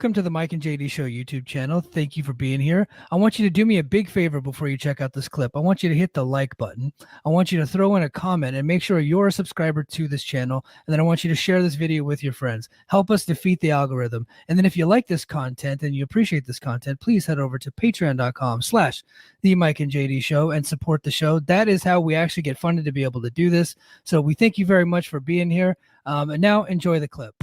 Welcome to the Mike and JD Show YouTube channel. Thank you for being here. I want you to do me a big favor before you check out this clip. I want you to hit the like button. I want you to throw in a comment and make sure you're a subscriber to this channel. And then I want you to share this video with your friends. Help us defeat the algorithm. And then if you like this content and you appreciate this content, please head over to patreon.com/the Mike and JD Show and support the show. That is how we actually get funded to be able to do this. So we thank you very much for being here. And now enjoy the clip.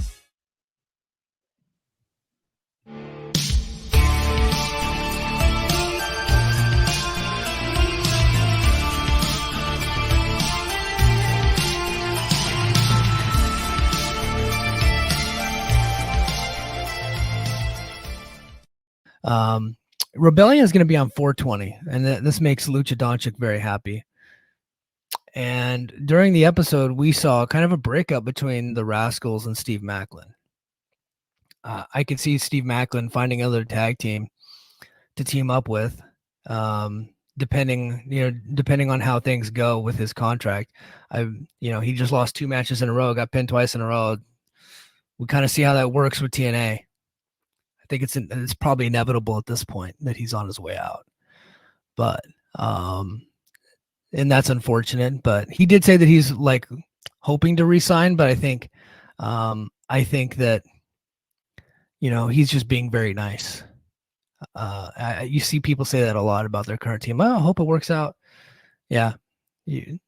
Rebellion is going to be on 420, and this makes Lucha Doncic very happy. And during the episode, we saw kind of a breakup between the Rascals and Steve Macklin. I could see Steve Macklin finding another tag team to team up with, depending on how things go with his contract. He just lost 2 matches in a row, got pinned twice in a row. We kind of see how that works with TNA. I think it's probably inevitable at this point that he's on his way out, but and that's unfortunate. But he did say that he's like hoping to resign, but I think that he's just being very nice. You see people say that a lot about their current team. Oh, I hope it works out. Yeah,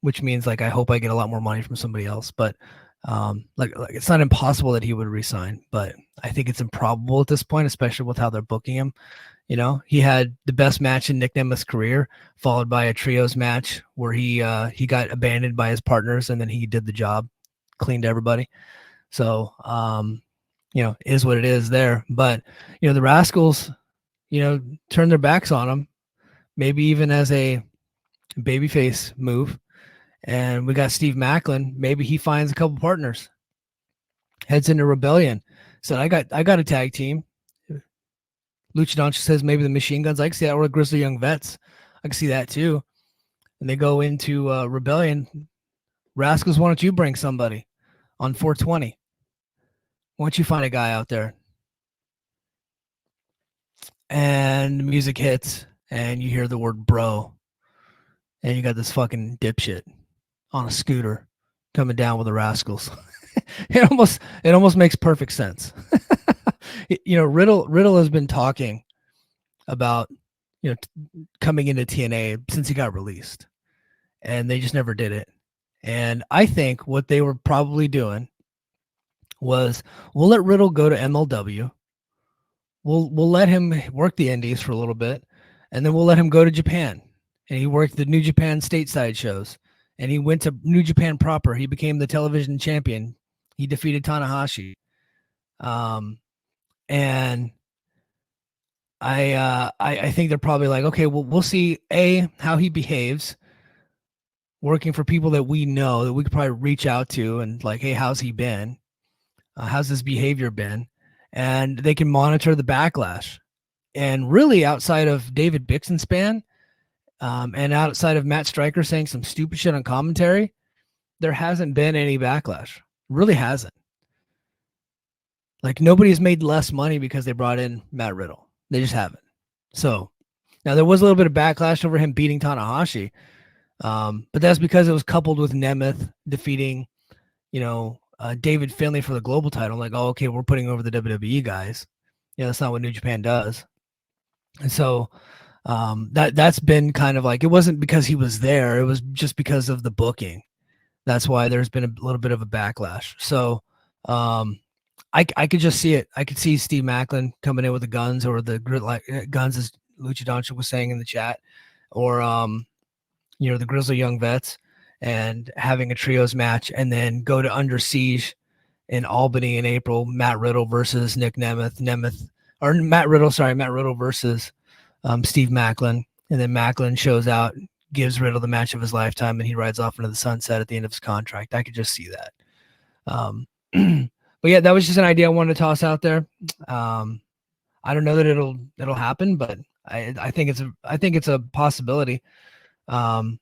which means like I hope I get a lot more money from somebody else, but. Like it's not impossible that he would resign, but I think it's improbable at this point, especially with how they're booking him. He had the best match in Nick Nemeth's career, followed by a trios match where he got abandoned by his partners, and then he did the job, cleaned everybody. So, is what it is there. But the Rascals, turn their backs on him, maybe even as a babyface move. And we got Steve Macklin. Maybe he finds a couple partners, heads into Rebellion. So I got a tag team. Lucha Doncic says maybe the Machine Guns. I can see that, or the Grizzly Young Vets. I can see that too. And they go into Rebellion. Rascals, why don't you bring somebody on 420? Why don't you find a guy out there? And the music hits, and you hear the word bro. And you got this fucking dipshit on a scooter coming down with the Rascals. It almost makes perfect sense. Riddle has been talking about coming into TNA since he got released, and they just never did it. And I think what they were probably doing was, we'll let Riddle go to MLW. We'll let him work the indies for a little bit, and then we'll let him go to Japan. And he worked the New Japan stateside shows, and he went to New Japan proper. He became the television champion. He defeated Tanahashi. And I think they're probably like, okay, well, we'll see how he behaves working for people that we know that we could probably reach out to and like, hey, how's he been? How's his behavior been? And they can monitor the backlash. And really, outside of David Bixenspan, and outside of Matt Stryker saying some stupid shit on commentary, there hasn't been any backlash. Really hasn't. Like, nobody's made less money because they brought in Matt Riddle. They just haven't. So now there was a little bit of backlash over him beating Tanahashi, but that's because it was coupled with Nemeth defeating, David Finlay for the global title. Like, oh, okay, we're putting over the WWE guys. That's not what New Japan does. And so that's been kind of like, it wasn't because he was there, it was just because of the booking. That's why there's been a little bit of a backlash. So I could just see it. I could see Steve Macklin coming in with the guns, or the guns, as Lucha Doncic was saying in the chat, or the Grizzly Young Vets, and having a trios match, and then go to Under Siege in Albany in April. Matt Riddle versus Nick Nemeth. Matt Riddle versus Steve Macklin, and then Macklin shows out, gives Riddle the match of his lifetime, and he rides off into the sunset at the end of his contract. I could just see that. But yeah, that was just an idea I wanted to toss out there. I don't know that it'll happen, but I think it's a possibility. And